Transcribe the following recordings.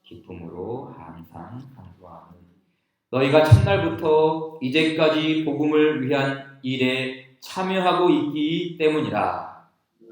기쁨으로 항상 간구하는 너희가 첫날부터 이제까지 복음을 위한 일에 참여하고 있기 때문이라.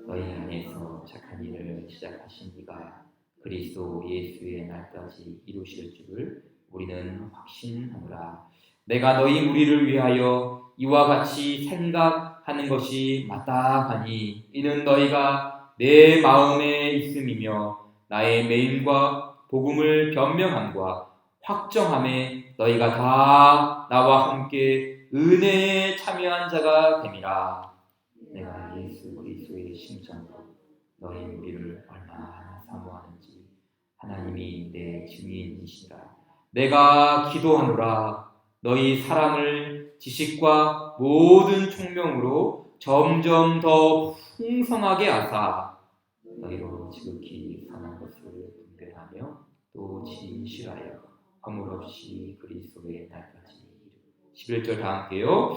너희 안에서 착한 일을 시작하신 이가 그리스도 예수의 날까지 이루실 줄을 우리는 확신하노라. 내가 너희 무리를 위하여 이와 같이 생각하는 것이 마땅하니 이는 너희가 내 마음에 있음이며 나의 매임과 복음을 변명함과 확정함에 너희가 다 나와 함께 은혜에 참여한 자가 됨이라. 내가 예수 그리스도의 심정으로 너희 무리를 얼마나 사모하는지 하나님이 내 증인이시라. 내가 기도하노라. 너희 사랑을 지식과 모든 총명으로 점점 더 풍성하게 하사 너희로 지극히 선한 것을 분별하며 또 진실하여 허물 없이 그리스도의 날까지 이르. 11절 다 함께요.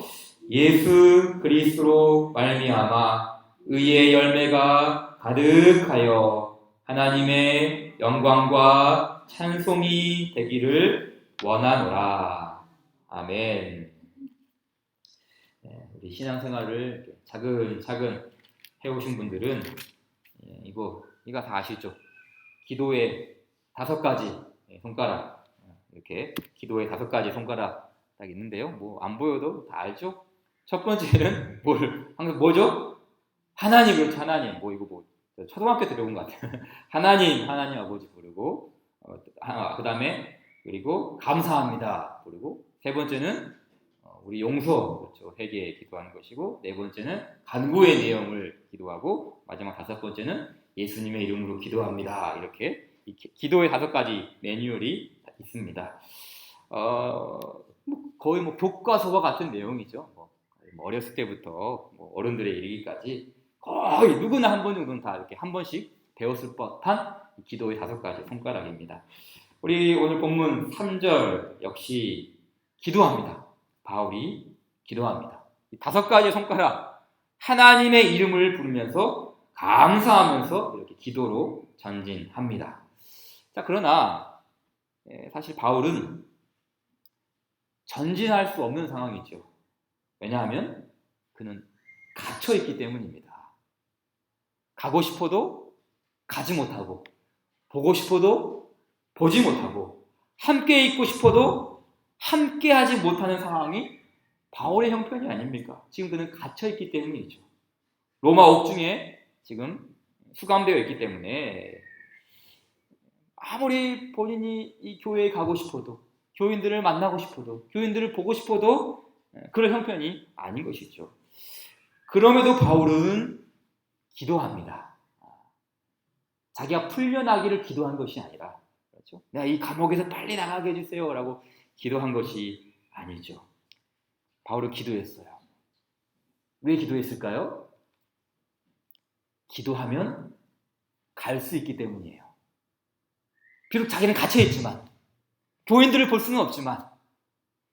예수 그리스도로 말미암아 의의 열매가 가득하여 하나님의 영광과 찬송이 되기를 원하노라. 아멘. 우리 신앙생활을 차근차근 해오신 분들은 이거 다 아시죠? 기도의 5가지 손가락, 이렇게 기도의 5가지 손가락 딱 있는데요. 뭐 안 보여도 다 알죠? 첫 번째는 항상 뭐죠? 하나님, 그렇죠? 하나님. 초등학교 때 배운 것 같아요. 하나님 아버지 부르고, 그 다음에 그리고 감사합니다 부르고, 세 번째는 우리 용서, 그렇죠? 회개 기도하는 것이고, 네 번째는 간구의 내용을 기도하고, 마지막 5번째는 예수님의 이름으로 기도합니다. 이렇게 기도의 5가지 매뉴얼이 있습니다. 거의 교과서와 같은 내용이죠. 어렸을 때부터 어른들에 이르기까지 거의 누구나 한 번 정도는 다 이렇게 한 번씩 배웠을 법한 기도의 5가지 손가락입니다. 우리 오늘 본문 3절 역시 기도합니다. 바울이 기도합니다. 이 5가지 손가락, 하나님의 이름을 부르면서 감사하면서 이렇게 기도로 전진합니다. 자, 그러나 사실 바울은 전진할 수 없는 상황이죠. 왜냐하면 그는 갇혀있기 때문입니다. 가고 싶어도 가지 못하고, 보고 싶어도 보지 못하고, 함께 있고 싶어도 함께 하지 못하는 상황이 바울의 형편이 아닙니까? 지금 그는 갇혀있기 때문이죠. 로마 옥중에 지금 수감되어 있기 때문에 아무리 본인이 이 교회에 가고 싶어도, 교인들을 만나고 싶어도, 교인들을 보고 싶어도 그런 형편이 아닌 것이죠. 그럼에도 바울은 기도합니다. 자기가 풀려나기를 기도한 것이 아니라, 그렇죠? 내가 이 감옥에서 빨리 나가게 해주세요 라고 기도한 것이 아니죠. 바울은 기도했어요. 왜 기도했을까요? 기도하면 갈 수 있기 때문이에요. 비록 자기는 갇혀있지만, 교인들을 볼 수는 없지만,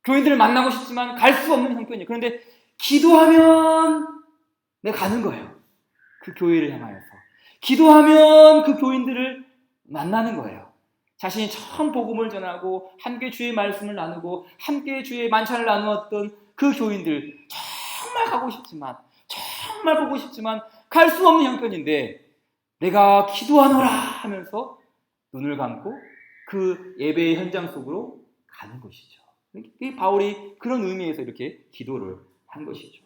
교인들을 만나고 싶지만 갈 수 없는 형편이에요. 그런데 기도하면 내가 가는 거예요. 그 교회를 향하여서. 기도하면 그 교인들을 만나는 거예요. 자신이 처음 복음을 전하고 함께 주의 말씀을 나누고 함께 주의 만찬을 나누었던 그 교인들, 정말 가고 싶지만, 정말 보고 싶지만 갈 수 없는 형편인데 내가 기도하노라 하면서 눈을 감고 그 예배의 현장 속으로 가는 것이죠. 바울이 그런 의미에서 이렇게 기도를 한 것이죠.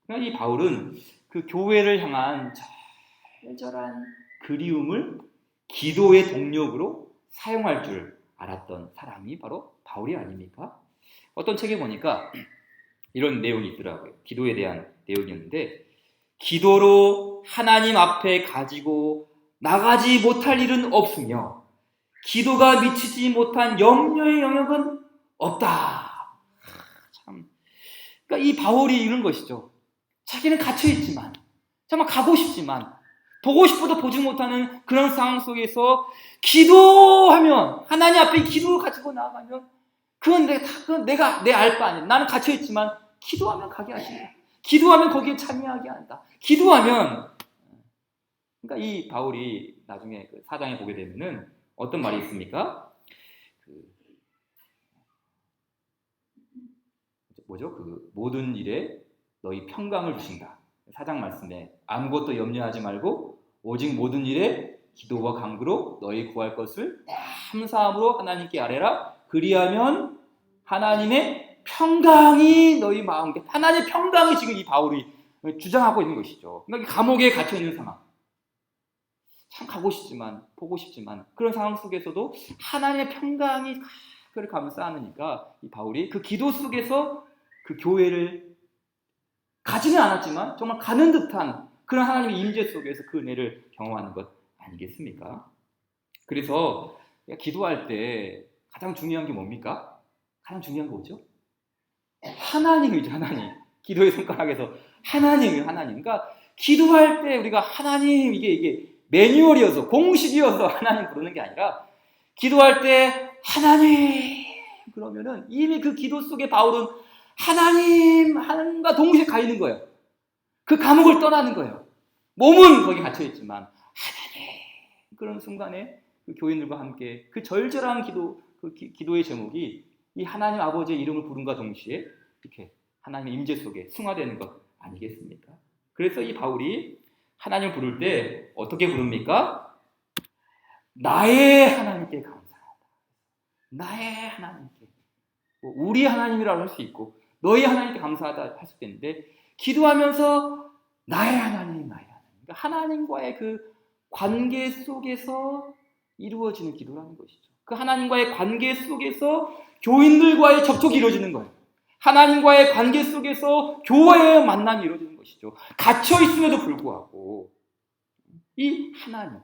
그러니까 이 바울은 그 교회를 향한 절절한 그리움을 기도의 동력으로 사용할 줄 알았던 사람이 바로 바울이 아닙니까? 어떤 책에 보니까 이런 내용이 있더라고요. 기도에 대한 내용이었는데, 기도로 하나님 앞에 가지고 나가지 못할 일은 없으며 기도가 미치지 못한 염려의 영역은 없다. 참. 그러니까 이 바울이 이런 것이죠. 자기는 갇혀있지만, 정말 가고 싶지만, 보고 싶어도 보지 못하는 그런 상황 속에서 기도하면, 하나님 앞에 기도 가지고 나가면, 그건 내가 내 알 바 아니야. 나는 갇혀있지만, 기도하면 가게 하신다. 기도하면 거기에 참여하게 한다. 기도하면, 그러니까 이 바울이 나중에 그 4장에 보게 되면은 어떤 말이 있습니까? 모든 일에 너희 평강을 주신다. 4장 말씀에 아무것도 염려하지 말고 오직 모든 일에 기도와 간구로 너희 구할 것을 감사함으로 하나님께 아뢰라. 그리하면 하나님의 평강이 너희 마음에, 하나님의 평강이 지금 이 바울이 주장하고 있는 것이죠. 그러니까 감옥에 갇혀 있는 상황, 참 가고 싶지만 보고 싶지만 그런 상황 속에서도 하나님의 평강이 그를 감싸하니까 이 바울이 그 기도 속에서 그 교회를 가지는 않았지만 정말 가는 듯한 그런 하나님의 임재 속에서 그 은혜를 경험하는 것 아니겠습니까? 그래서 기도할 때 가장 중요한 게 뭡니까? 가장 중요한 거 뭐죠? 하나님이죠. 하나님. 기도의 손가락에서 하나님이에요. 하나님. 그러니까 기도할 때 우리가 하나님, 이게 매뉴얼이어서 공식이어서 하나님 부르는 게 아니라 기도할 때 하나님 그러면은 이미 그 기도 속에 바울은 하나님 하나님과 동시에 가 있는 거예요. 그 감옥을 떠나는 거예요. 몸은 거기 갇혀 있지만 하나님 그런 순간에 그 교인들과 함께 그 절절한 기도의 제목이 이 하나님 아버지의 이름을 부른과 동시에 이렇게 하나님의 임재 속에 승화되는 것 아니겠습니까? 그래서 이 바울이 하나님을 부를 때 어떻게 부릅니까? 나의 하나님께 감사하다. 나의 하나님께. 우리 하나님이라고 할 수 있고 너희 하나님께 감사하다 할 수도 있는데 기도하면서 나의 하나님, 나의 하나님. 그러니까 하나님과의 그 관계 속에서 이루어지는 기도라는 것이죠. 그 하나님과의 관계 속에서 교인들과의 접촉이 이루어지는 거예요. 하나님과의 관계 속에서 교회의 만남이 이루어지는 것이죠. 갇혀 있음에도 불구하고 이 하나님.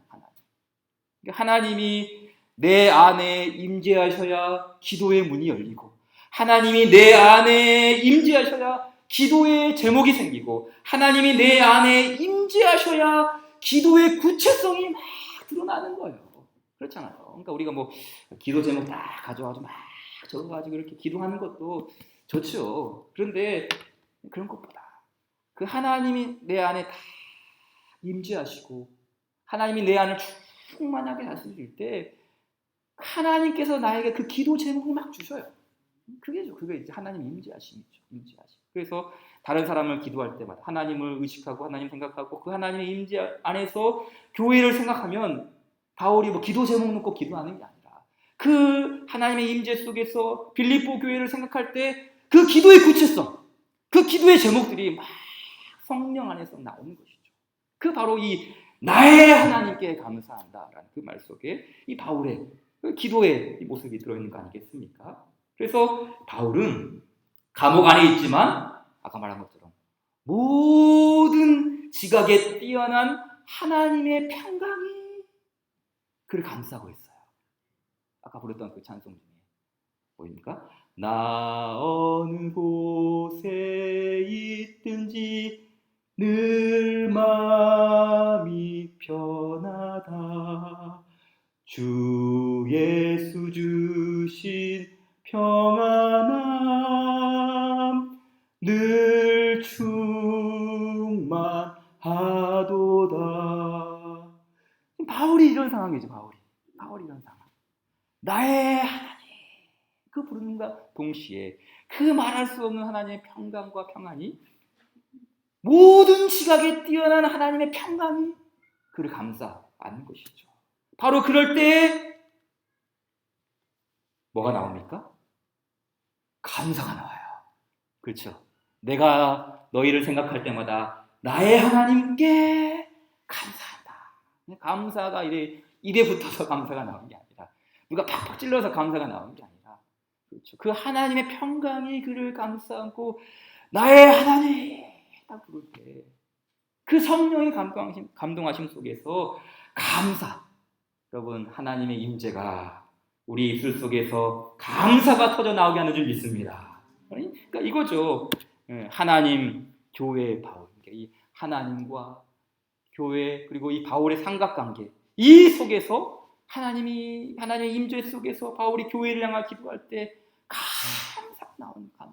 그러니까 하나님이 내 안에 임재하셔야 기도의 문이 열리고 하나님이 내 안에 임재하셔야 기도의 제목이 생기고 하나님이 내 안에 임재하셔야 기도의 구체성이 막 드러나는 거예요. 그렇잖아요. 그러니까 우리가 뭐 기도 제목 딱 가져와서 막 적어가지고 이렇게 기도하는 것도 좋죠. 그런데 그런 것보다 그 하나님이 내 안에 다 임재하시고 하나님이 내 안을 충만하게 다스릴 때 하나님께서 나에게 그 기도 제목을 막 주셔요. 그게 이제 하나님 임재하심이죠. 임재하심. 그래서 다른 사람을 기도할 때마다 하나님을 의식하고 하나님 생각하고 그 하나님의 임재 안에서 교회를 생각하면 바울이 뭐 기도 제목 놓고 기도하는 게 아니라 그 하나님의 임재 속에서 빌립보 교회를 생각할 때 그 기도의 구체성, 그 기도의 제목들이 막 성령 안에서 나오는 것이죠. 그 바로 이 나의 하나님께 감사한다라는 그 말 속에 이 바울의 그 기도의 이 모습이 들어있는 거 아니겠습니까? 그래서 바울은 감옥 안에 있지만 아까 말한 것처럼 모든 지각에 뛰어난 하나님의 평강이 그를 감싸고 있어요. 아까 부르던 그 찬송 중에 뭐입니까? 나 어느 곳에 있든지 늘 마음이 편하다. 주 예수 주신 평안함 늘 충만하도다. 바울이 이런 상황이죠. 바울이 이런 상황. 나의 하나님 그 부르는가 동시에 그 말할 수 없는 하나님의 평강과 평안이 모든 지각에 뛰어난 하나님의 평강이 그를 감싸는 것이죠. 바로 그럴 때 뭐가 나옵니까? 감사가 나와요. 그렇죠? 내가 너희를 생각할 때마다 나의 하나님께 감사한다. 감사가 입에 붙어서 감사가 나오는 게 아니라 누가 팍팍 찔러서 감사가 나오는 게 아니라 그렇죠. 그 하나님의 평강이 그를 감싸고 나의 하나님 딱 부를 때 그 성령의 감동하심 속에서 감사. 여러분 하나님의 임재가 우리 입술 속에서 감사가 터져 나오게 하는 줄 믿습니다. 그러니까 이거죠. 하나님, 교회, 바울. 이 하나님과 교회 그리고 이 바울의 삼각관계 이 속에서 하나님의 임재 속에서 바울이 교회를 향해 기도할 때 감사가 나오는 거.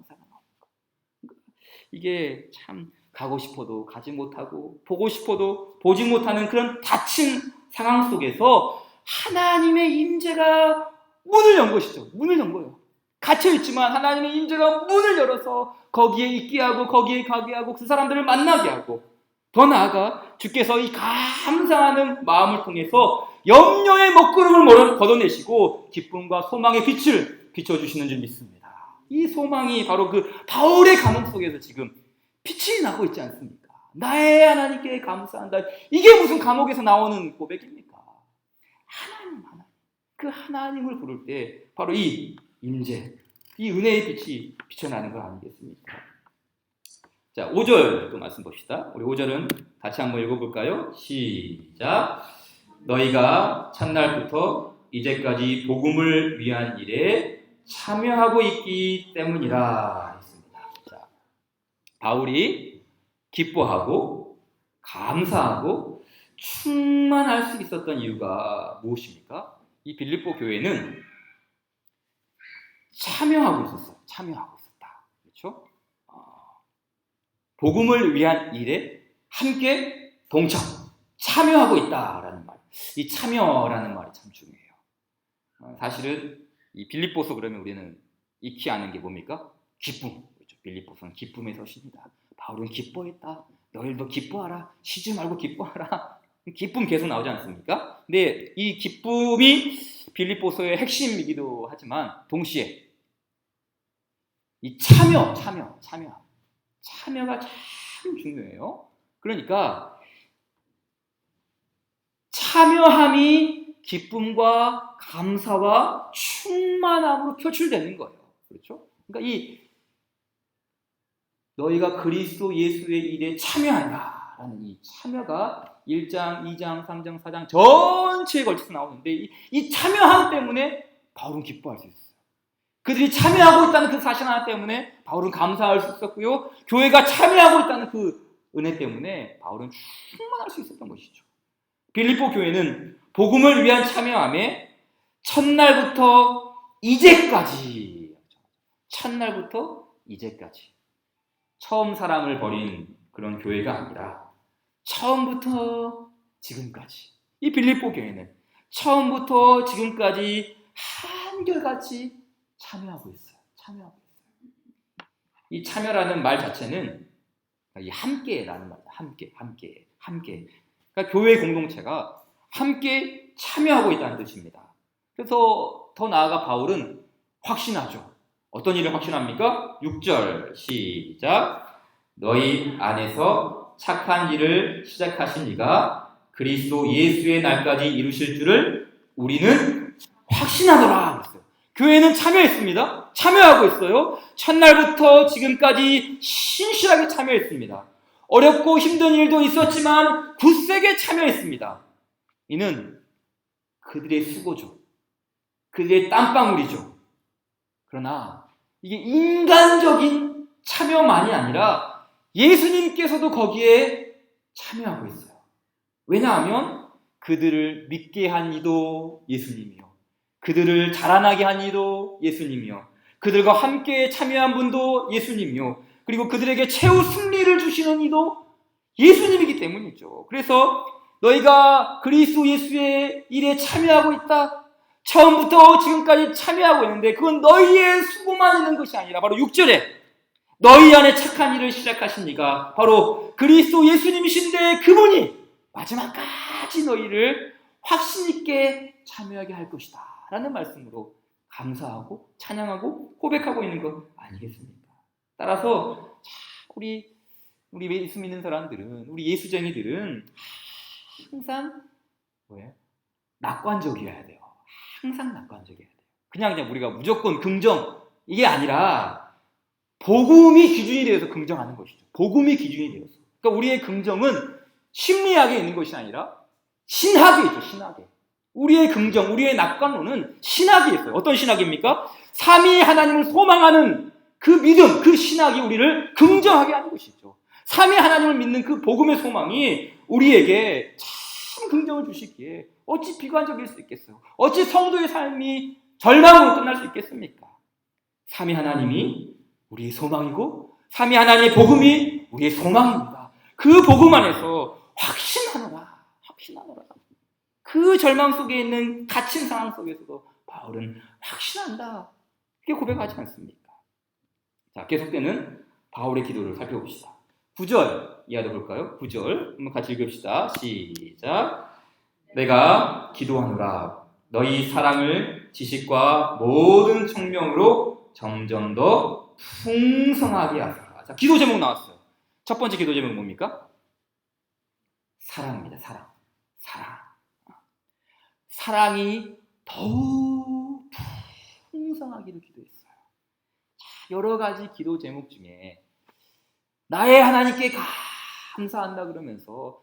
이게 참 가고 싶어도 가지 못하고 보고 싶어도 보지 못하는 그런 닫힌 상황 속에서 하나님의 임재가 문을 연 것이죠. 문을 연 거예요. 갇혀있지만 하나님의 임재가 문을 열어서 거기에 있게 하고 거기에 가게 하고 그 사람들을 만나게 하고, 더 나아가 주께서 이 감사하는 마음을 통해서 염려의 먹구름을 걷어내시고 기쁨과 소망의 빛을 비춰주시는 줄 믿습니다. 이 소망이 바로 그 바울의 감옥 속에서 지금 빛이 나고 있지 않습니까? 나의 하나님께 감사한다. 이게 무슨 감옥에서 나오는 고백입니까? 하나님, 그 하나님을 부를 때 바로 이 임재, 이 은혜의 빛이 비춰나는 거 아니겠습니까? 자, 5절 또 말씀 봅시다. 우리 5절은 같이 한번 읽어볼까요? 시작. 너희가 첫날부터 이제까지 복음을 위한 일에 참여하고 있기 때문이라 했습니다. 자, 바울이 기뻐하고 감사하고 충만할 수 있었던 이유가 무엇입니까? 이 빌립보 교회는 참여하고 있었어요. 참여하고 있었다. 그렇죠? 복음을 위한 일에 함께 동참, 참여하고 있다라는 말. 이 참여라는 말이 참 중요해요. 사실은 이 빌립보서 그러면 우리는 익히 아는 게 뭡니까? 기쁨. 그렇죠? 빌립보서는 기쁨의 서신이다. 바울은 기뻐했다. 너희도 기뻐하라. 쉬지 말고 기뻐하라. 기쁨 계속 나오지 않습니까? 근데 이 기쁨이 빌립보서의 핵심이기도 하지만 동시에 이 참여가 참 중요해요. 그러니까 참여함이 기쁨과 감사와 충만함으로 표출되는 거예요. 그렇죠? 그러니까 이 너희가 그리스도 예수의 일에 참여한다라는 이 참여가 1장, 2장, 3장, 4장 전체에 걸쳐서 나오는데 이 참여함 때문에 바울은 기뻐할 수 있어요. 그들이 참여하고 있다는 그 사실 하나 때문에 바울은 감사할 수 있었고요. 교회가 참여하고 있다는 그 은혜 때문에 바울은 충만할 수 있었던 것이죠. 빌립보 교회는 복음을 위한 참여함에 첫날부터 이제까지 처음 사랑을 버린 그런 교회가 아니라 처음부터 지금까지, 이 빌립보 교회는 처음부터 지금까지 한결같이 참여하고 있어요. 이 참여라는 말 자체는 이 함께라는 말이에요. 함께. 그러니까 교회 공동체가 함께 참여하고 있다는 뜻입니다. 그래서 더 나아가 바울은 확신하죠. 어떤 일을 확신합니까? 6절 시작. 너희 안에서 착한 일을 시작하신 이가 그리스도 예수의 날까지 이루실 줄을 우리는 확신하더라. 그랬어요. 교회는 참여했습니다. 참여하고 있어요. 첫날부터 지금까지 신실하게 참여했습니다. 어렵고 힘든 일도 있었지만 굳세게 참여했습니다. 이는 그들의 수고죠. 그들의 땀방울이죠. 그러나 이게 인간적인 참여만이 아니라 예수님께서도 거기에 참여하고 있어요. 왜냐하면 그들을 믿게 한 이도 예수님이요, 그들을 자라나게 한 이도 예수님이요, 그들과 함께 참여한 분도 예수님이요, 그리고 그들에게 최후 승리를 주시는 이도 예수님이기 때문이죠. 그래서 너희가 그리스도 예수의 일에 참여하고 있다. 처음부터 지금까지 참여하고 있는데 그건 너희의 수고만 있는 것이 아니라 바로 6절에 너희 안에 착한 일을 시작하신 이가 바로 그리스도 예수님이신데 그분이 마지막까지 너희를 확신 있게 참여하게 할 것이다 라는 말씀으로 감사하고 찬양하고 고백하고 있는 것 아니겠습니까? 따라서 우리 예수 믿는 사람들은, 우리 예수쟁이들은 항상 낙관적이어야 돼요. 항상 낙관적이어야 돼요. 그냥 우리가 무조건 긍정, 이게 아니라 복음이 기준이 되어서 긍정하는 것이죠. 복음이 기준이 되어서. 그러니까 우리의 긍정은 심리학에 있는 것이 아니라 신학에 있죠. 신학에. 우리의 긍정, 우리의 낙관론은 신학이 있어요. 어떤 신학입니까? 삼위 하나님을 소망하는 그 믿음, 그 신학이 우리를 긍정하게 하는 것이죠. 삼위 하나님을 믿는 그 복음의 소망이 우리에게 참 긍정을 주시기에 어찌 비관적일 수 있겠어요? 어찌 성도의 삶이 절망으로 끝날 수 있겠습니까? 삼위 하나님이 우리의 소망이고 삼위 하나님의 복음이 우리의 소망입니다. 그 복음 안에서 확신하노라. 그 절망 속에 있는 갇힌 상황 속에서도 바울은 확신한다. 그게 고백하지 않습니까? 자, 계속되는 바울의 기도를 살펴봅시다. 9절 이하도 볼까요? 9절 한번 같이 읽읍시다. 시작. 내가 기도하노라. 너희 사랑을 지식과 모든 청명으로 점점 더 풍성하게 하소서. 자, 기도 제목 나왔어요. 첫 번째 기도 제목 뭡니까? 사랑입니다. 사랑. 사랑이 더욱 풍성하기를 기도했어요. 여러 가지 기도 제목 중에 나의 하나님께 감사한다 그러면서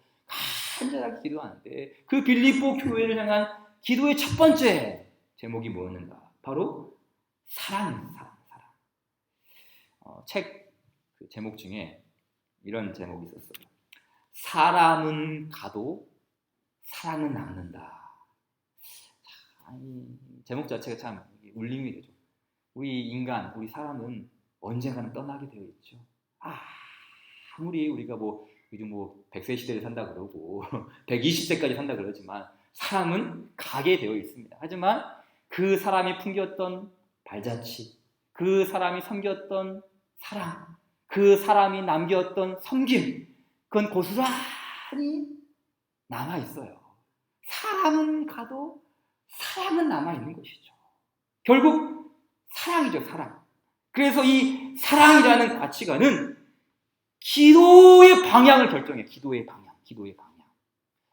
간절하게 기도하는데 그 빌립보 교회를 향한 기도의 첫 번째 제목이 뭐였는가? 바로 사랑입니다. 사랑. 책 그 제목 중에 이런 제목이 있었어요. 사람은 가도 사랑은 남는다. 제목 자체가 참 울림이 되죠. 우리 인간, 우리 사람은 언젠가는 떠나게 되어 있죠. 아무리 우리가 요즘 100세 시대를 산다 그러고 120세까지 산다 그러지만 사람은 가게 되어 있습니다. 하지만 그 사람이 풍겼던 발자취, 그 사람이 섬겼던 사랑, 그 사람이 남겼던 섬김, 그건 고스란히 남아있어요. 사람은 가도 사랑은 남아있는 것이죠. 결국 사랑이죠, 사랑. 그래서 이 사랑이라는 가치관은 기도의 방향을 결정해요. 기도의 방향.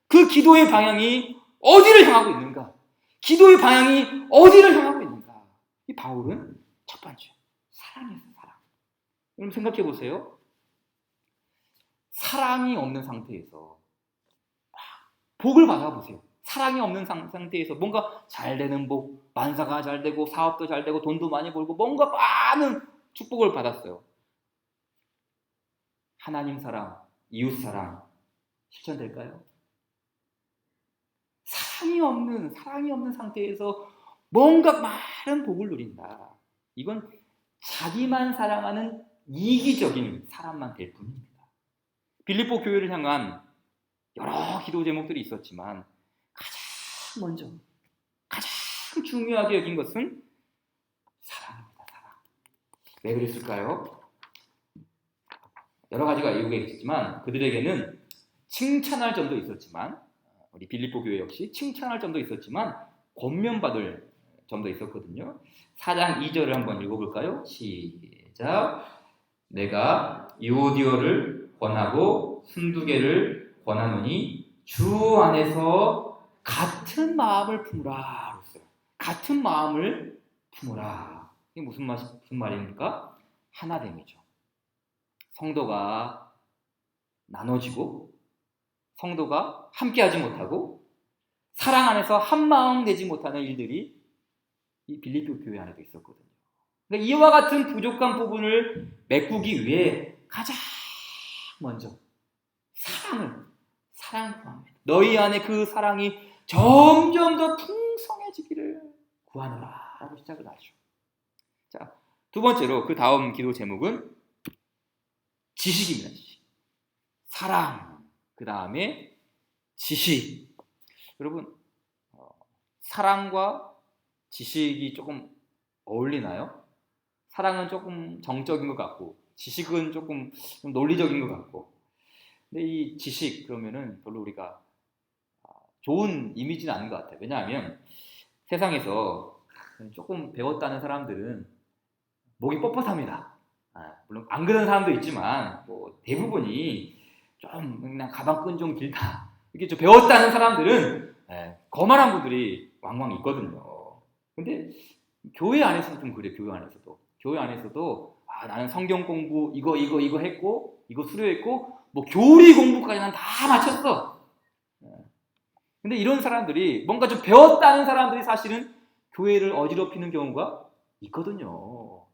그 기도의 방향이 어디를 향하고 있는가? 기도의 방향이 어디를 향하고 있는가? 이 바울은 첫 번째, 사랑이었어요, 사랑. 여러분 생각해 보세요. 사랑이 없는 상태에서 복을 받아보세요. 사랑이 없는 상태에서 뭔가 잘 되는 복, 만사가 잘 되고 사업도 잘 되고 돈도 많이 벌고 뭔가 많은 축복을 받았어요. 하나님 사랑, 이웃 사랑 실천될까요? 사랑이 없는 상태에서 뭔가 많은 복을 누린다. 이건 자기만 사랑하는 이기적인 사람만 될 뿐입니다. 빌립보 교회를 향한 여러 기도 제목들이 있었지만 가장 먼저, 가장 중요하게 여긴 것은 사랑입니다. 사랑. 왜 그랬을까요? 여러 가지가 이유가 있었지만 그들에게는 칭찬할 점도 있었지만 우리 빌립보 교회 역시 칭찬할 점도 있었지만 권면받을 점도 있었거든요. 4장 2절을 한번 읽어볼까요? 시작. 내가 유오디오를 권하고 순두개를 권하노니 주 안에서 같은 마음을 품으라 그랬어요. 같은 마음을 품으라. 이게 무슨 말입니까? 하나됨이죠. 성도가 나눠지고 성도가 함께하지 못하고 사랑 안에서 한마음 되지 못하는 일들이 이 빌립보 교회 안에도 있었거든요. 그러니까 이와 같은 부족한 부분을 메꾸기 위해 가장 먼저 사랑을 구합니다. 너희 안에 그 사랑이 점점 더 풍성해지기를 구하노라 라고 시작을 하죠. 자, 두 번째로 그 다음 기도 제목은 지식입니다. 지식. 사랑, 그 다음에 지식. 여러분, 사랑과 지식이 조금 어울리나요? 사랑은 조금 정적인 것 같고 지식은 조금 논리적인 것 같고, 근데 이 지식 그러면은 별로 우리가 좋은 이미지는 아닌 것 같아요. 왜냐하면 세상에서 조금 배웠다는 사람들은 목이 뻣뻣합니다. 물론 안 그런 사람도 있지만 대부분이 좀 그냥 가방끈 좀 길다 이렇게 좀 배웠다는 사람들은 거만한 분들이 왕왕 있거든요. 근데 교회 안에서도 좀 그래요. 교회 안에서도 나는 성경 공부 이거 했고 이거 수료했고 교리 공부까지는 다 마쳤어. 근데 이런 사람들이 뭔가 좀 배웠다는 사람들이 사실은 교회를 어지럽히는 경우가 있거든요.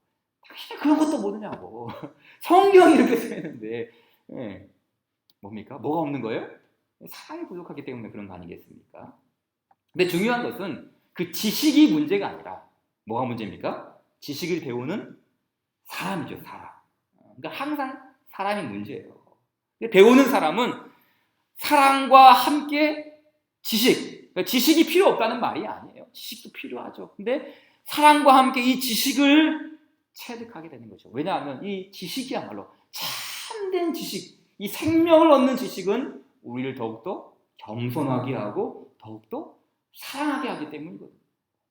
당신이 그런 것도 모르냐고. 성경이 이렇게 쓰여있는데 뭡니까? 뭐가 없는 거예요? 사랑이 부족하기 때문에 그런 거 아니겠습니까? 근데 중요한 것은 그 지식이 문제가 아니라 뭐가 문제입니까? 지식을 배우는 사람이죠. 사람. 그러니까 항상 사람이 문제예요. 근데 배우는 사람은 사랑과 함께 지식, 그러니까 지식이 필요 없다는 말이 아니에요. 지식도 필요하죠. 근데 사랑과 함께 이 지식을 체득하게 되는 거죠. 왜냐하면 이 지식이야말로 참된 지식, 이 생명을 얻는 지식은 우리를 더욱더 겸손하게 하고 더욱더 사랑하게 하기 때문이거든요.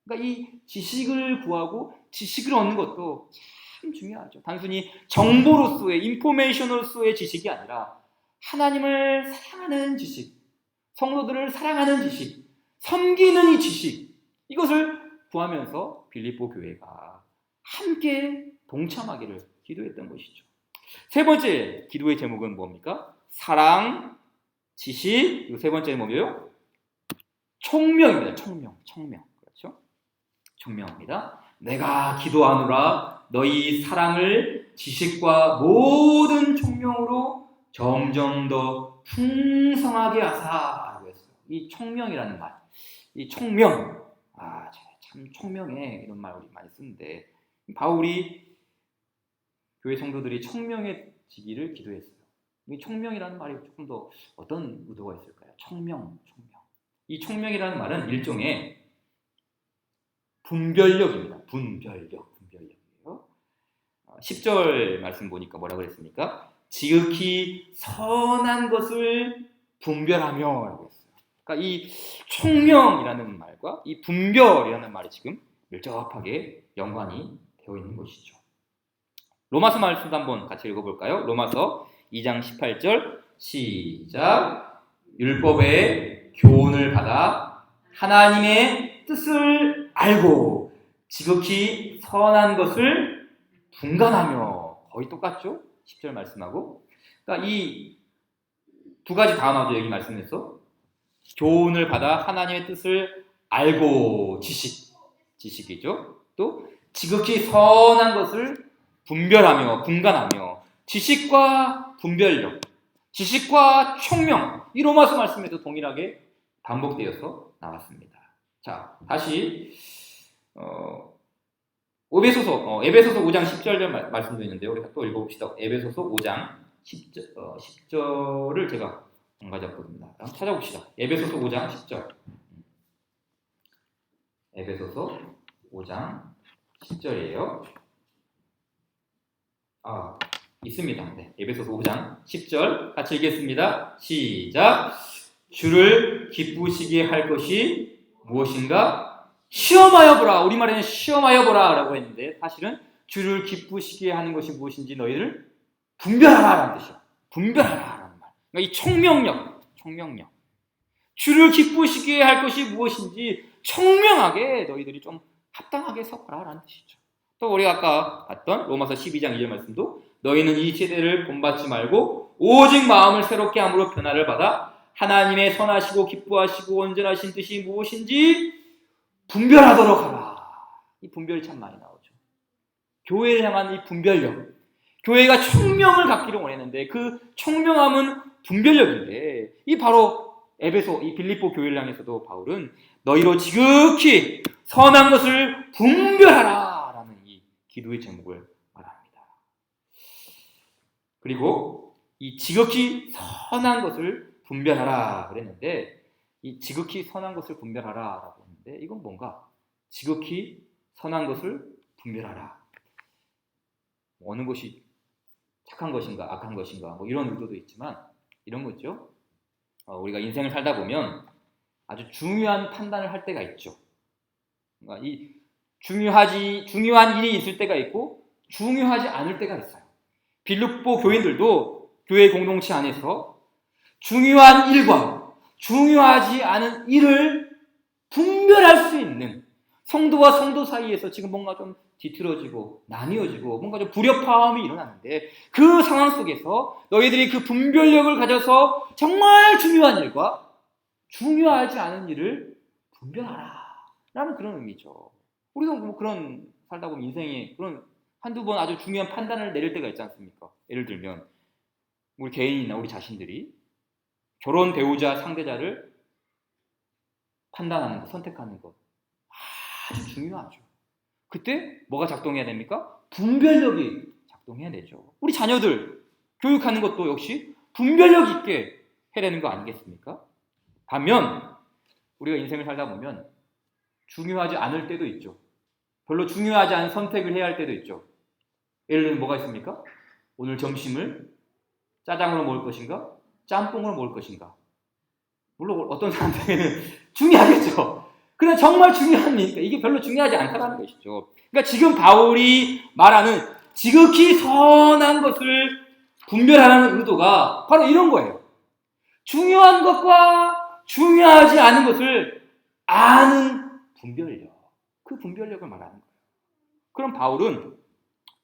그러니까 이 지식을 구하고 지식을 얻는 것도 참 중요하죠. 단순히 정보로서의, 인포메이션으로서의 지식이 아니라 하나님을 사랑하는 지식, 성도들을 사랑하는 지식, 섬기는 이 지식, 이것을 구하면서 빌립보 교회가 함께 동참하기를 기도했던 것이죠. 세 번째 기도의 제목은 뭡니까? 사랑, 지식, 그리고 세 번째는 뭐예요? 총명입니다. 총명. 그렇죠? 총명합니다. 내가 기도하노라 너희 사랑을 지식과 모든 총명으로 점점 더 풍성하게 하사라고 했어요. 이 총명이라는 말, 이 총명, 참 총명해 이런 말 우리 많이 쓰는데 바울이 교회 성도들이 총명해지기를 기도했어요. 이 총명이라는 말이 조금 더 어떤 의도가 있을까요? 총명. 이 총명이라는 말은 일종의 분별력입니다. 분별력이에요. 10절 말씀 보니까 뭐라고 그랬습니까? 지극히 선한 것을 분별하며 라고 했어요. 그러니까 이 총명이라는 말과 이 분별이라는 말이 지금 밀접하게 연관이 되어 있는 것이죠. 로마서 말씀도 한번 같이 읽어볼까요? 로마서 2장 18절 시작. 율법의 교훈을 받아 하나님의 뜻을 알고 지극히 선한 것을 분간하며, 거의 똑같죠? 10절 말씀하고. 그러니까 이 두 가지 단어도 여기 말씀해서 교훈을 받아 하나님의 뜻을 알고, 지식이죠. 또 지극히 선한 것을 분별하며, 분간하며, 지식과 분별력, 지식과 총명, 이 로마서 말씀에도 동일하게 반복되어서 나왔습니다. 자, 다시 에베소서 5장 10절 말씀도 있는데요. 우리가 또 읽어봅시다. 에베소서 5장 10절을 제가 안 가져왔거든요. 한번 찾아봅시다. 에베소서 5장 10절. 에베소서 5장 10절이에요. 있습니다. 네, 에베소서 5장 10절 같이 읽겠습니다. 시작. 주를 기쁘시게 할 것이 무엇인가? 시험하여 보라. 우리말에는 시험하여 보라 라고 했는데 사실은 주를 기쁘시게 하는 것이 무엇인지 너희를 분별하라 라는 뜻이에요. 분별하라 라는 말. 그러니까 이 총명력. 주를 기쁘시게 할 것이 무엇인지 청명하게 너희들이 좀 합당하게 섞어라 라는 뜻이죠. 또 우리가 아까 봤던 로마서 12장 2절 말씀도 너희는 이 세대를 본받지 말고 오직 마음을 새롭게 함으로 변화를 받아 하나님의 선하시고 기뻐하시고 온전하신 뜻이 무엇인지 분별하도록 하라. 이 분별이 참 많이 나오죠. 교회를 향한 이 분별력. 교회가 총명을 갖기를 원했는데 그 총명함은 분별력인데 이 바로 에베소, 이 빌립보 교회를 향해서도 바울은 너희로 지극히 선한 것을 분별하라 라는 이 기도의 제목을 말합니다. 그리고 이 지극히 선한 것을 분별하라 그랬는데 이 지극히 선한 것을 분별하라 라고 했는데 이건 뭔가? 지극히 선한 것을 분별하라. 어느 것이 착한 것인가 악한 것인가 뭐 이런 의도도 있지만 이런 거죠. 우리가 인생을 살다 보면 아주 중요한 판단을 할 때가 있죠. 그러니까 이 중요한 일이 있을 때가 있고 중요하지 않을 때가 있어요. 빌립보 교인들도 교회 공동체 안에서 중요한 일과 중요하지 않은 일을 분별할 수 있는 성도와 성도 사이에서 지금 뭔가 좀 뒤틀어지고 나뉘어지고 뭔가 좀 불협화음이 일어나는데 그 상황 속에서 너희들이 그 분별력을 가져서 정말 중요한 일과 중요하지 않은 일을 분별하라 라는 그런 의미죠. 우리도 뭐 그런 살다 보면 인생에 그런 한두 번 아주 중요한 판단을 내릴 때가 있지 않습니까? 예를 들면 우리 개인이나 우리 자신들이 결혼 배우자 상대자를 판단하는 것, 선택하는 것 아주 중요하죠. 그때 뭐가 작동해야 됩니까? 분별력이 작동해야 되죠. 우리 자녀들 교육하는 것도 역시 분별력 있게 해야 되는 거 아니겠습니까? 반면 우리가 인생을 살다 보면 중요하지 않을 때도 있죠. 별로 중요하지 않은 선택을 해야 할 때도 있죠. 예를 들면 뭐가 있습니까? 오늘 점심을 짜장으로 먹을 것인가? 짬뽕으로 먹을 것인가? 물론 어떤 사람들에게는 중요하겠죠. 그러나 정말 중요한 일이니까 이게 별로 중요하지 않다는 것이죠. 그러니까 지금 바울이 말하는 지극히 선한 것을 분별하라는 의도가 바로 이런 거예요. 중요한 것과 중요하지 않은 것을 아는 분별력. 그 분별력을 말하는 거예요. 그럼 바울은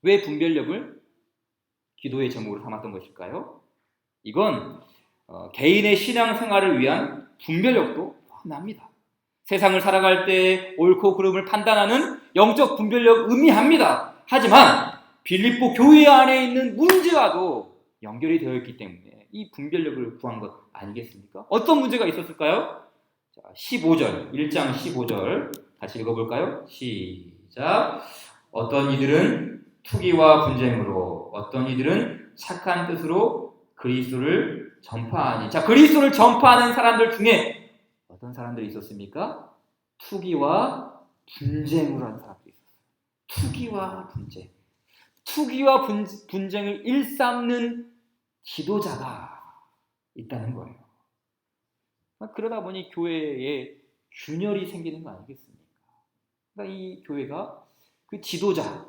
왜 분별력을 기도의 제목으로 삼았던 것일까요? 이건 개인의 신앙생활을 위한 분별력도 포함합니다. 세상을 살아갈 때 옳고 그름을 판단하는 영적 분별력 의미합니다. 하지만 빌립보 교회 안에 있는 문제와도 연결이 되어 있기 때문에 이 분별력을 구한 것 아니겠습니까? 어떤 문제가 있었을까요? 자, 15절, 1장 15절 같이 읽어볼까요? 시작. 어떤 이들은 투기와 분쟁으로, 어떤 이들은 착한 뜻으로 그리스도를 전파하니. 자, 그리스도를 전파하는 사람들 중에 어떤 사람들이 있었습니까? 투기와 분쟁으로 하는 사람들이 있었어요. 투기와 분쟁. 투기와 분쟁을 일삼는 지도자가 있다는 거예요. 그러다 보니 교회에 균열이 생기는 거 아니겠습니까? 그러니까 이 교회가 그 지도자를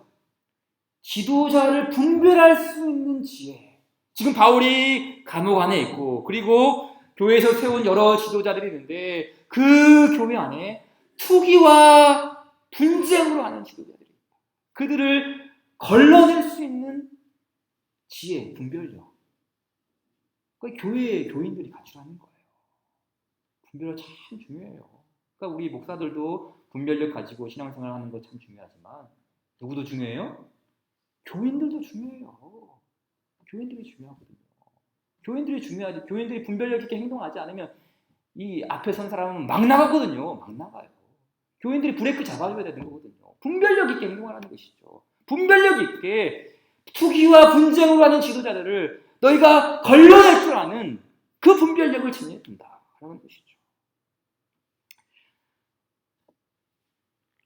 분별할 수 있는 지혜. 지금 바울이 감옥 안에 있고, 그리고 교회에서 세운 여러 지도자들이 있는데, 그 교회 안에 투기와 분쟁으로 하는 지도자들이 있다. 그들을 걸러낼 수 있는 지혜, 분별력. 그 교회의 교인들이 갖추라는 거예요. 분별력 참 중요해요. 그러니까 우리 목사들도 분별력 가지고 신앙생활 하는 거 참 중요하지만, 누구도 중요해요? 교인들도 중요해요. 교인들이 중요하거든요. 교인들이 중요하지. 교인들이 분별력 있게 행동하지 않으면 이 앞에 선 사람은 막 나가거든요. 막 나가요. 교인들이 브레이크 잡아줘야 되는 거거든요. 분별력 있게 행동하라는 것이죠. 분별력 있게 투기와 분쟁으로 하는 지도자들을 너희가 걸러낼 줄 아는 그 분별력을 지녀야 된다라는 것이죠.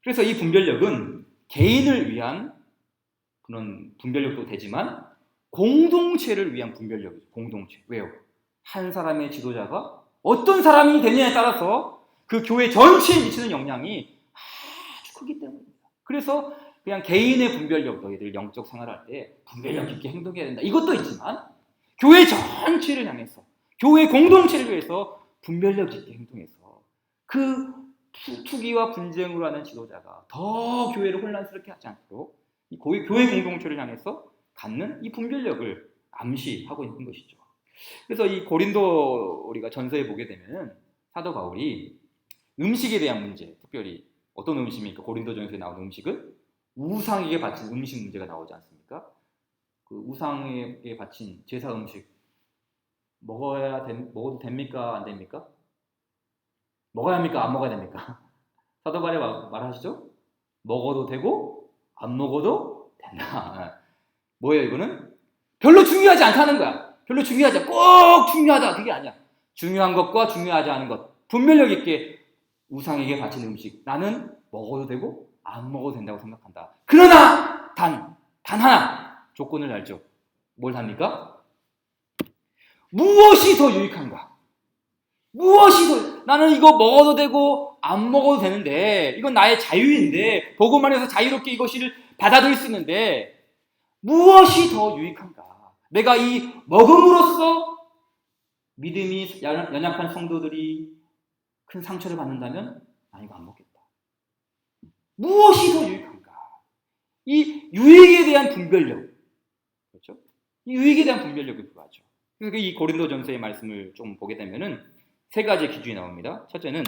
그래서 이 분별력은 개인을 위한 그런 분별력도 되지만 공동체를 위한 분별력이죠. 공동체. 왜요? 한 사람의 지도자가 어떤 사람이 되느냐에 따라서 그 교회 전체에 미치는 영향이 아주 크기 때문입니다. 그래서 그냥 개인의 분별력, 너희들 영적 생활할 때 분별력 있게 행동해야 된다. 이것도 있지만 교회 전체를 향해서, 교회 공동체를 위해서 분별력 있게 행동해서 그 투기와 분쟁으로 하는 지도자가 더 교회를 혼란스럽게 하지 않도록 이 교회 공동체를 향해서 갖는 이 분별력을 암시하고 있는 것이죠. 그래서 이 고린도 우리가 전서에 보게 되면 사도 바울이 음식에 대한 문제, 특별히 어떤 음식입니까? 고린도 전서에 나오는 음식은 우상에게 바친 음식 문제가 나오지 않습니까? 그 우상에게 바친 제사 음식 먹어도 됩니까? 안 됩니까? 먹어야 합니까? 안 먹어야 됩니까? 사도 바울이 말하시죠? 먹어도 되고 안 먹어도 된다. 뭐예요 이거는? 별로 중요하지 않다는 거야. 별로 중요하지 않아. 꼭 중요하다. 그게 아니야. 중요한 것과 중요하지 않은 것. 분별력 있게 우상에게 바친 음식. 나는 먹어도 되고 안 먹어도 된다고 생각한다. 그러나 단 하나 조건을 달죠. 뭘 답니까? 무엇이 더 유익한가? 나는 이거 먹어도 되고 안 먹어도 되는데 이건 나의 자유인데 복음 안에서 자유롭게 이것을 받아들일 수 있는데 무엇이 더 유익한가? 내가 이 먹음으로써 믿음이 연약한 성도들이 큰 상처를 받는다면 나 이거 안 먹겠다. 무엇이 더 유익한가? 이 유익에 대한 분별력, 그렇죠? 이 유익에 대한 분별력이 필요하죠. 그래서 이 고린도전서의 말씀을 좀 보게 되면은 세 가지 기준이 나옵니다. 첫째는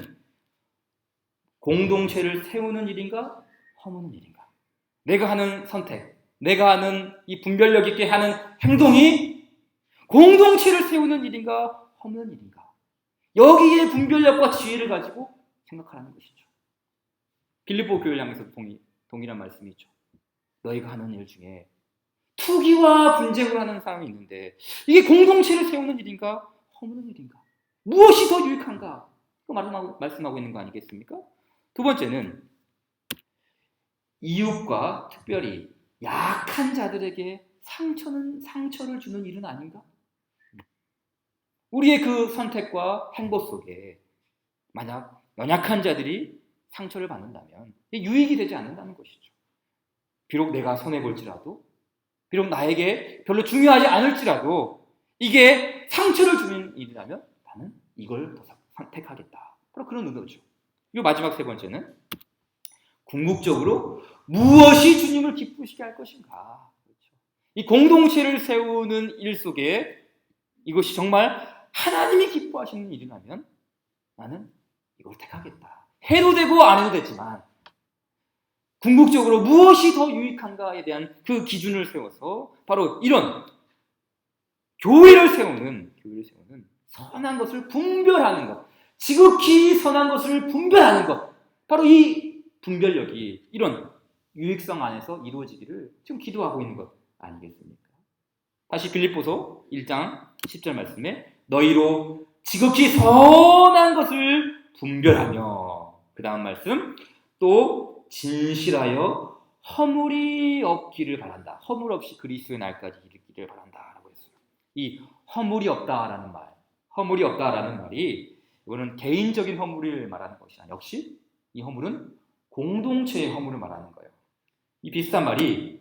공동체를 세우는 일인가, 허무는 일인가. 내가 하는 선택, 내가 하는 이 분별력 있게 하는 행동이 공동체를 세우는 일인가, 허무는 일인가. 여기에 분별력과 지혜를 가지고 생각하라는 것이죠. 빌립보 교회를 향해서 동일한 말씀이 있죠. 너희가 하는 일 중에 투기와 분쟁을 하는 사람이 있는데 이게 공동체를 세우는 일인가, 허무는 일인가. 무엇이 더 유익한가? 말씀하고 있는 거 아니겠습니까? 두 번째는 이웃과 특별히 약한 자들에게 상처를 주는 일은 아닌가? 우리의 그 선택과 행보 속에 만약 연약한 자들이 상처를 받는다면 유익이 되지 않는다는 것이죠. 비록 내가 손해볼지라도, 비록 나에게 별로 중요하지 않을지라도 이게 상처를 주는 일이라면 나는 이걸 더 선택하겠다. 바로 그런 의도죠. 그리고 마지막 세 번째는 궁극적으로 무엇이 주님을 기쁘시게 할 것인가. 그렇죠. 이 공동체를 세우는 일 속에 이것이 정말 하나님이 기뻐하시는 일이라면 나는 이걸 택하겠다. 해도 되고 안 해도 되지만 궁극적으로 무엇이 더 유익한가에 대한 그 기준을 세워서 바로 이런 교회를 세우는 선한 것을 분별하는 것, 지극히 선한 것을 분별하는 것, 바로 이 분별력이 이런 유익성 안에서 이루어지기를 지금 기도하고 있는 것 아니겠습니까? 다시 빌립보서 1장 10절 말씀에 너희로 지극히 선한 것을 분별하며, 그 다음 말씀, 또 진실하여 허물이 없기를 바란다. 허물 없이 그리스도의 날까지 이르기를 바란다 라고 했어요. 이 허물이 없다라는 말이 이거는 개인적인 허물을 말하는 것이 아니라 역시 이 허물은 공동체의 허물을 말하는 거예요. 이 비슷한 말이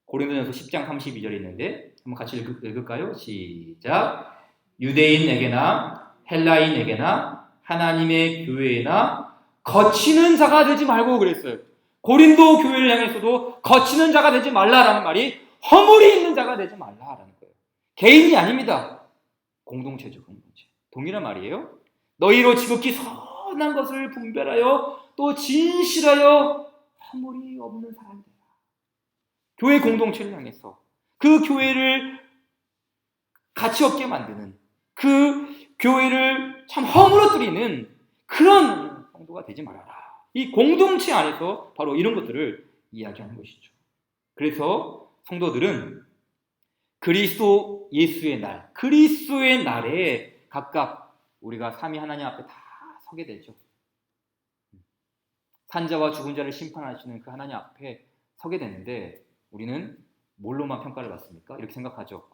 고린도전서 10장 32절에 있는데 한번 같이 읽을까요? 시작. 유대인에게나 헬라인에게나 하나님의 교회에나 거치는 자가 되지 말고 그랬어요. 고린도 교회를 향해서도 거치는 자가 되지 말라라는 말이 허물이 있는 자가 되지 말라라는 거예요. 개인이 아닙니다. 공동체죠, 공동체. 동일한 말이에요. 너희로 지극히 선한 것을 분별하여 또 진실하여 허물이 없는 사람이다. 교회 공동체를 향해서 그 교회를 가치 없게 만드는, 그 교회를 참 허물어뜨리는 그런 성도가 되지 말아라. 이 공동체 안에서 바로 이런 것들을 이야기하는 것이죠. 그래서 성도들은 그리스도 예수의 날, 그리스도의 날에 각각 우리가 삼위 하나님 앞에 다 서게 되죠. 산자와 죽은 자를 심판하시는 그 하나님 앞에 서게 되는데 우리는 뭘로만 평가를 받습니까? 이렇게 생각하죠.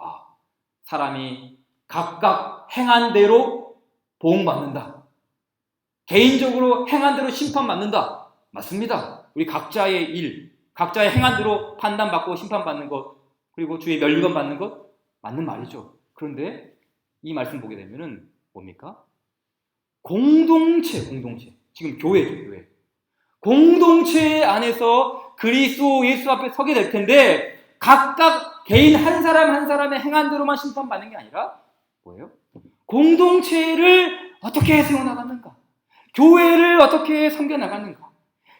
사람이 각각 행한 대로 보응받는다. 개인적으로 행한 대로 심판받는다. 맞습니다. 우리 각자의 일, 각자의 행한 대로 판단받고 심판받는 것, 그리고 주의 면류관 받는 것 맞는 말이죠. 그런데 이 말씀 보게 되면은 뭡니까? 공동체. 지금 교회죠, 교회. 공동체 안에서 그리스도 예수 앞에 서게 될 텐데 각각 개인 한 사람 한 사람의 행한 대로만 심판받는 게 아니라 뭐예요? 공동체를 어떻게 세워나가는가? 교회를 어떻게 섬겨나가는가?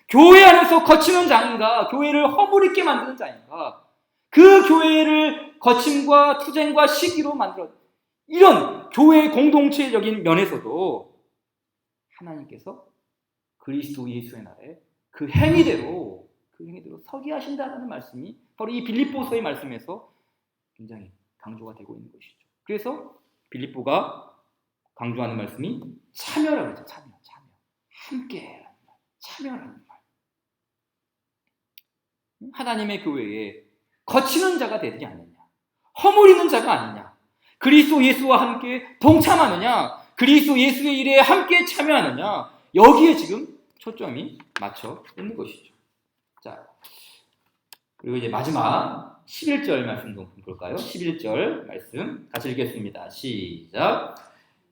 교회 안에서 거치는 자인가? 교회를 허물있게 만드는 자인가? 그 교회를 거침과 투쟁과 시기로 만들어 이런 교회의 공동체적인 면에서도 하나님께서 그리스도 예수의 날에 그 행위대로 서게 하신다는 말씀이 바로 이 빌립보서의 말씀에서 굉장히 강조가 되고 있는 것이죠. 그래서 빌립보가 강조하는 말씀이 참여라고 하죠. 참여. 함께라는 말, 참여라는 말. 하나님의 교회에 거치는 자가 되지 않느냐, 허물이는 자가 아니냐, 그리스도 예수와 함께 동참하느냐, 그리스도 예수의 일에 함께 참여하느냐, 여기에 지금 초점이 맞춰 있는 것이죠. 자, 그리고 이제 마지막 11절 말씀 좀 볼까요? 11절 말씀 같이 읽겠습니다. 시작.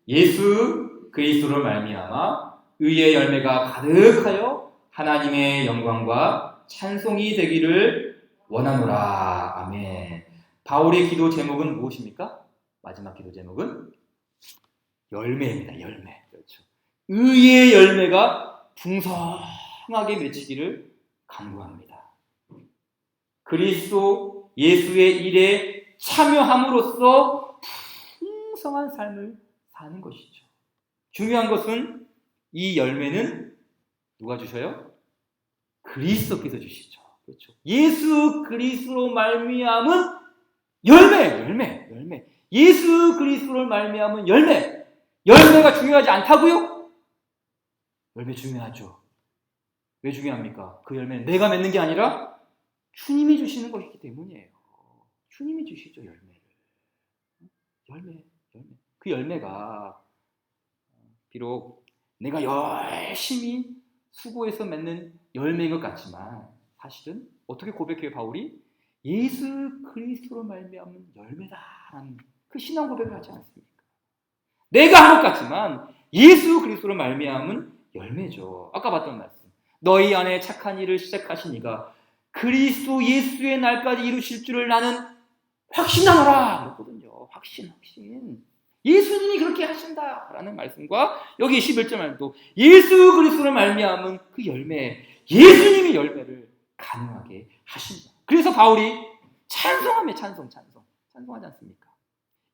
예수 그리스도로 말미암아 의의 열매가 가득하여 하나님의 영광과 찬송이 되기를 원하노라. 아멘. 바울의 기도 제목은 무엇입니까? 마지막 기도 제목은 열매입니다. 열매. 그렇죠. 의의 열매가 풍성하게 맺히기를 간구합니다. 그리스도 예수의 일에 참여함으로써 풍성한 삶을 사는 것이죠. 중요한 것은 이 열매는 누가 주셔요? 그리스도께서 주시죠. 그렇죠. 예수 그리스도로 말미암은 열매. 예수 그리스도로 말미암은 열매가 중요하지 않다고요? 열매 중요하죠. 왜 중요합니까? 그 열매는 내가 맺는 게 아니라 주님이 주시는 것이기 때문이에요. 주님이 주시죠, 열매를. 열매. 그 열매가 비록 내가 열심히 수고해서 맺는 열매인 것 같지만 사실은 어떻게 고백해요, 바울이? 예수 그리스도로 말미암은 열매다라는 그 신앙 고백을 하지 않습니까? 내가 한 것 같지만 예수 그리스도로 말미암은 열매죠. 아까 봤던 말씀. 너희 안에 착한 일을 시작하신 이가 그리스도 예수의 날까지 이루실 줄을 나는 확신하노라 그랬거든요. 확신. 예수님이 그렇게 하신다라는 말씀과 여기 11절 말도 예수 그리스도를 말미암은 그 열매, 예수님이 열매를 가능하게 하신다. 그래서 바울이 찬송하며 찬송하지 않습니까?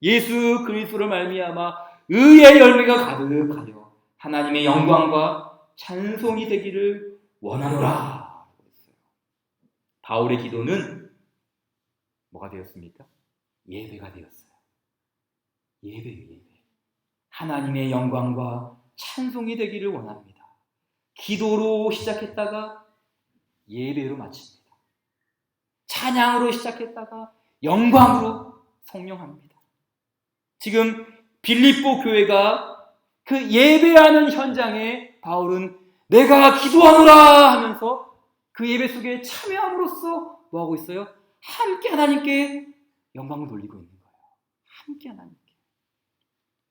예수 그리스도를 말미암아 의의 열매가 가득하여 하나님의 영광과 찬송이 되기를 원하노라. 바울의 기도는 뭐가 되었습니까? 예배가 되었어요. 예배. 하나님의 영광과 찬송이 되기를 원합니다. 기도로 시작했다가 예배로 마칩니다. 찬양으로 시작했다가 영광으로 성령합니다. 지금 빌립보 교회가 그 예배하는 현장에 바울은 내가 기도하노라 하면서 그 예배 속에 참여함으로써 뭐하고 있어요? 함께 하나님께 영광을 돌리고 있는 거예요. 함께 하나님께.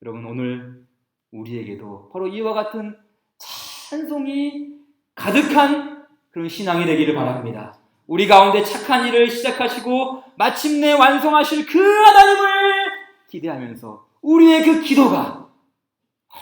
여러분 오늘 우리에게도 바로 이와 같은 찬송이 가득한 그런 신앙이 되기를 바랍니다. 우리 가운데 착한 일을 시작하시고 마침내 완성하실 그 하나님을 기대하면서 우리의 그 기도가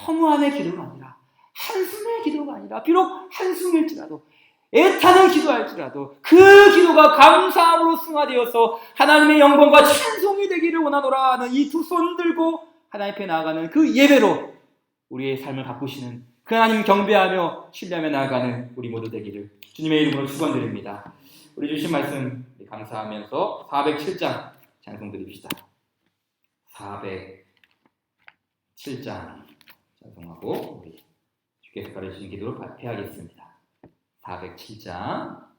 허무함의 기도가 아니라 한숨의 기도가 아니라 비록 한숨일지라도 애타는 기도할지라도 그 기도가 감사함으로 승화되어서 하나님의 영광과 찬송이 되기를 원하노라 하는 이 두 손 들고 하나님 앞에 나아가는 그 예배로 우리의 삶을 바꾸시는 그 하나님 경배하며 신뢰하며 나아가는 우리 모두 되기를 주님의 이름으로 축원드립니다. 우리 주신 말씀 감사하면서 407장 찬송 드립시다. 407장 찬송하고 우리 주께서 가르치신 기도를 발표하겠습니다. 407장